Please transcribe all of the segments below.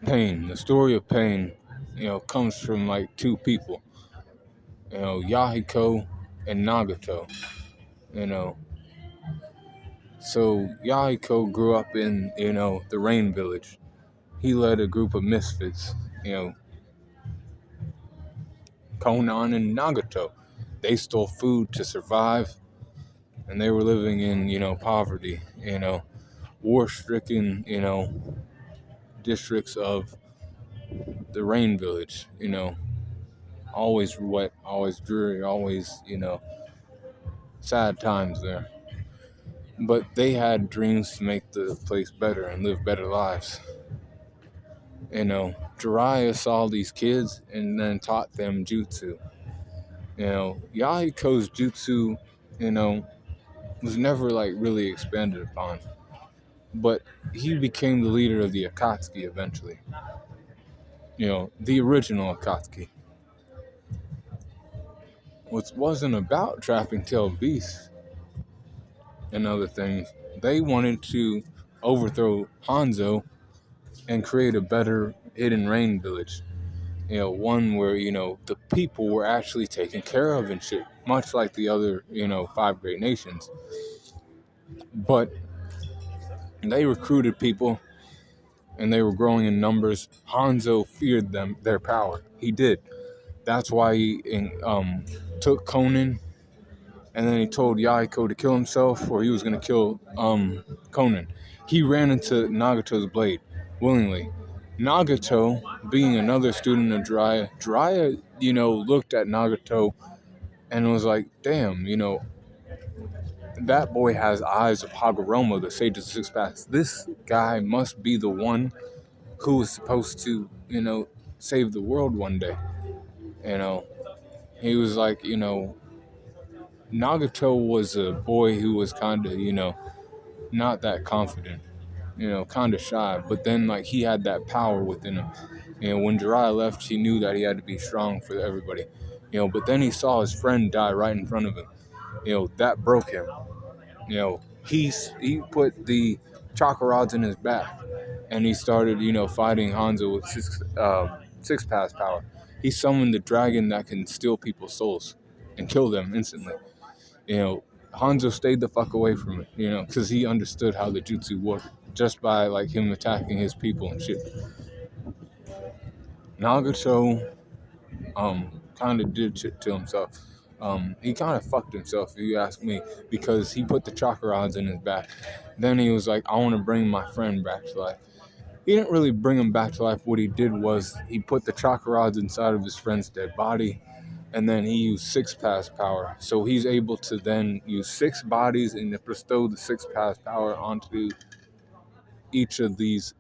Pain. The story of Pain, comes from like two people, Yahiko and Nagato. You know, so Yahiko grew up in the Rain Village. He led a group of misfits. You know, Konan and Nagato. They stole food to survive, and they were living in poverty. War-stricken districts of the Rain Village. Always wet, always dreary, always sad times there. But they had dreams to make the place better and live better lives. Jiraiya saw these kids and then taught them jutsu. Yahiko's jutsu, was never like really expanded upon. But he became the leader of the Akatsuki eventually. The original Akatsuki. Which wasn't about trapping tailed beasts and other things. They wanted to overthrow Hanzo and create a better hidden rain village. One where, the people were actually taken care of and shit, much like the other, five great nations. But they recruited people and they were growing in numbers. Hanzo feared their power. He did. That's why he took Conan, and then he told Yahiko to kill himself or he was going to kill Conan. He ran into Nagato's blade willingly. Nagato, being another student of Jiraiya, looked at Nagato and was like, damn, that boy has eyes of Hagoromo, the sage of the six paths. This guy must be the one who was supposed to, save the world one day. He was like, Nagato was a boy who was kind of, not that confident, kind of shy. But then, like, he had that power within him. When Jiraiya left, he knew that he had to be strong for everybody. But then he saw his friend die right in front of him. That broke him. He put the chakra rods in his back, and he started, fighting Hanzo with six paths power. He summoned the dragon that can steal people's souls and kill them instantly. Hanzo stayed the fuck away from it, because he understood how the jutsu worked just by like him attacking his people and shit. Nagato, kind of did shit to himself. He kind of fucked himself, if you ask me, because he put the chakra rods in his back. Then he was like, I want to bring my friend back to life. He didn't really bring him back to life. What he did was he put the chakra rods inside of his friend's dead body, and then he used six paths power. So he's able to then use six bodies and bestow the six paths power onto each of these,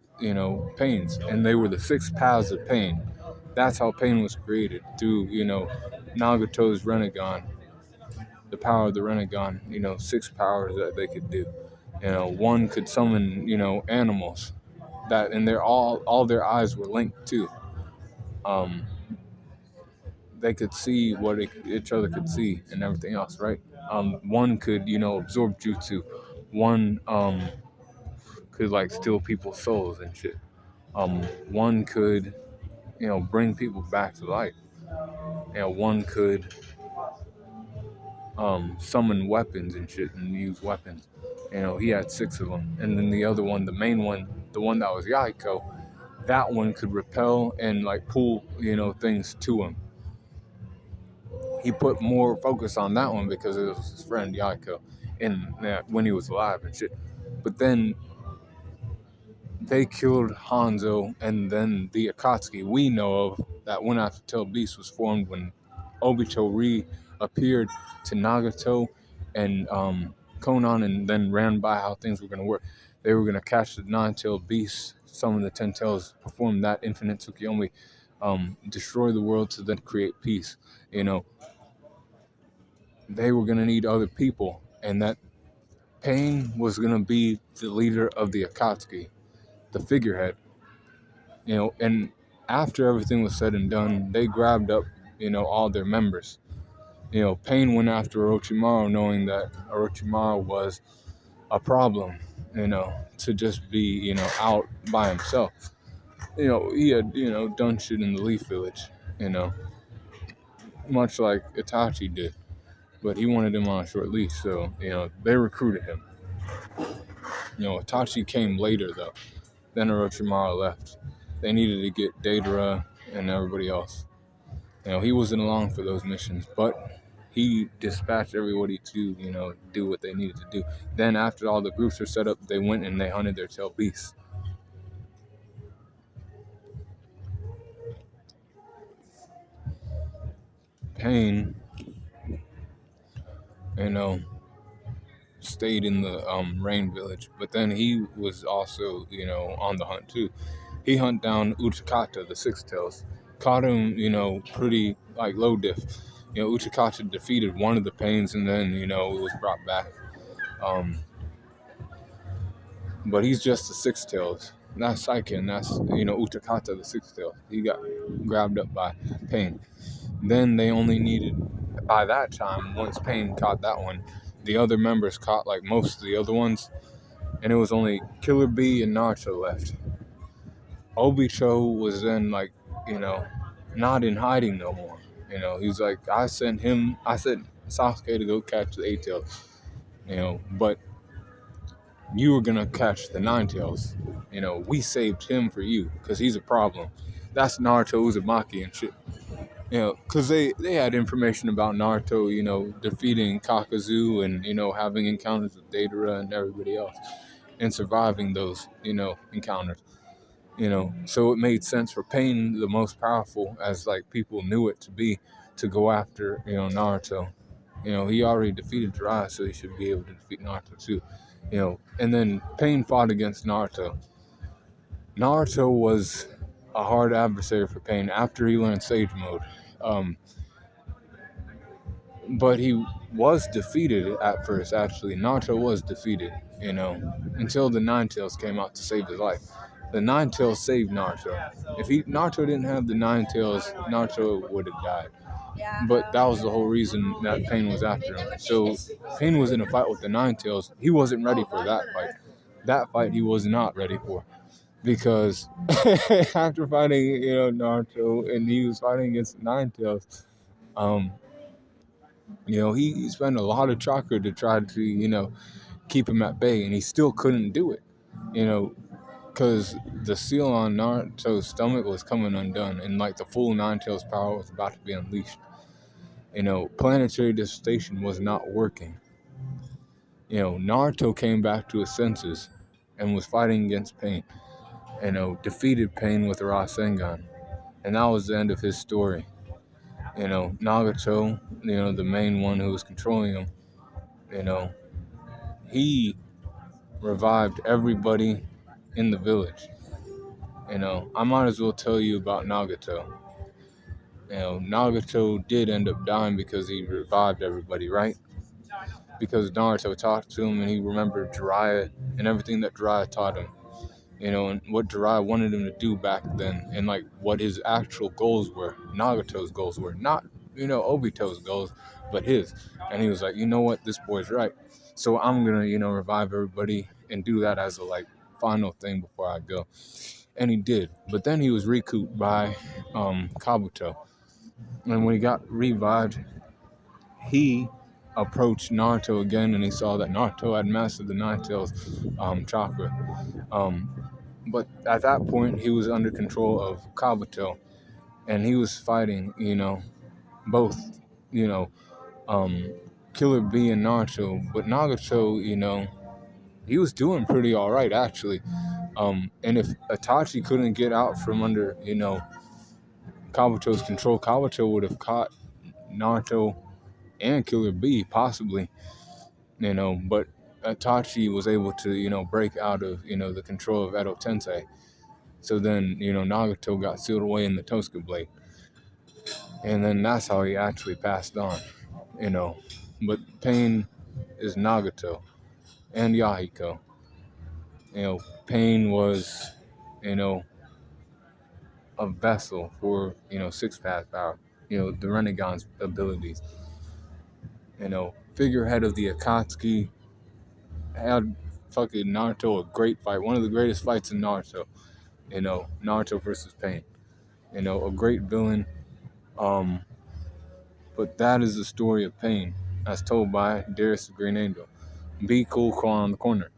pains. And they were the six paths of pain. That's how pain was created, through, Nagato's Renegon, the power of the Renegon, six powers that they could do. One could summon, animals, that, and they're all their eyes were linked too. They could see what each other could see and everything else, right? One could, absorb jutsu. One could like steal people's souls and shit. One could, bring people back to life. One could summon weapons and shit and use weapons. He had six of them. And then the other one, the main one, the one that was Yahiko, that one could repel and like pull, things to him. He put more focus on that one because it was his friend Yahiko, and when he was alive and shit. But then they killed Hanzo, and then the Akatsuki we know of that went after Tail Beast was formed when Obito reappeared to Nagato and Konan, and then ran by how things were going to work. They were going to catch the nine-tailed beast, summon the 10 tails, perform that infinite Tsukiyomi, destroy the world to then create peace. They were going to need other people, and that Pain was going to be the leader of the Akatsuki, the figurehead. And after everything was said and done, they grabbed up, all their members. Pain went after Orochimaru, knowing that Orochimaru was a problem, to just be, out by himself. He had, done shit in the Leaf Village, you know, much like Itachi did. But he wanted him on a short leash, so, they recruited him. Itachi came later, though. Then Orochimaru left. They needed to get Deidara and everybody else. He wasn't along for those missions, but he dispatched everybody to, do what they needed to do. Then after all the groups were set up, they went and they hunted their tail beasts. Pain, stayed in the Rain Village, but then he was also, on the hunt too. He hunted down Uchikata, the Six Tails, caught him, pretty like low diff. Uchikata defeated one of the Pains, and then it was brought back. But he's just the Six Tails. That's Saiken. That's Uchikata, the Six Tails. He got grabbed up by Pain. Then they only needed, by that time, once Pain caught that one, the other members caught like most of the other ones, and it was only Killer Bee and Naruto left. Obito was then like, not in hiding no more. He's like, I said Sasuke to go catch the Eight Tails, but you were gonna catch the Nine Tails. We saved him for you because he's a problem. That's Naruto Uzumaki and shit. Because they had information about Naruto, defeating Kakazu and, having encounters with Deidara and everybody else and surviving those, encounters. So it made sense for Pain, the most powerful, as like people knew it to be, to go after, Naruto. He already defeated Jiraiya, so he should be able to defeat Naruto too. And then Pain fought against Naruto. Naruto was a hard adversary for Pain after he learned Sage Mode. But he was defeated at first, actually. Naruto was defeated, until the Nine Tails came out to save his life. The Nine Tails saved Naruto. If Naruto didn't have the Nine Tails, Naruto would have died. But that was the whole reason that Pain was after him. So Pain was in a fight with the Nine Tails. He wasn't ready for that fight. That fight he was not ready for. Because after fighting, Naruto, and he was fighting against the Nine Tails, he spent a lot of chakra to try to, keep him at bay, and he still couldn't do it, because the seal on Naruto's stomach was coming undone, and like the full Nine Tails power was about to be unleashed. Planetary devastation was not working. Naruto came back to his senses and was fighting against Pain. Defeated Pain with Rasengan, and that was the end of his story. Nagato, the main one who was controlling him, he revived everybody in the village. I might as well tell you about Nagato. Nagato did end up dying because he revived everybody, right? Because Naruto talked to him and he remembered Jiraiya and everything that Jiraiya taught him. And what Jiraiya wanted him to do back then, and like what his actual goals were. Nagato's goals were not, Obito's goals, but his. And he was like, you know what, this boy's right. So I'm gonna, revive everybody and do that as a like final thing before I go. And he did. But then he was recouped by Kabuto. And when he got revived, he approached Naruto again, and he saw that Naruto had mastered the Nine Tails chakra. But at that point, he was under control of Kabuto, and he was fighting, both, Killer Bee and Naruto. But Nagato, he was doing pretty all right, actually. And if Itachi couldn't get out from under, Kabuto's control, Kabuto would have caught Naruto and Killer Bee, possibly, but Itachi was able to, break out of, the control of Edo Tensei. So then, Nagato got sealed away in the Tosuke blade. And then that's how he actually passed on, But Pain is Nagato and Yahiko. Pain was, a vessel for, Six Path power, the Renegade's abilities. Figurehead of the Akatsuki, had fucking Naruto a great fight, one of the greatest fights in Naruto. Naruto versus Pain. A great villain. Um, but that is the story of Pain, as told by Darius the Green Angel. Be cool, crawl on the corner.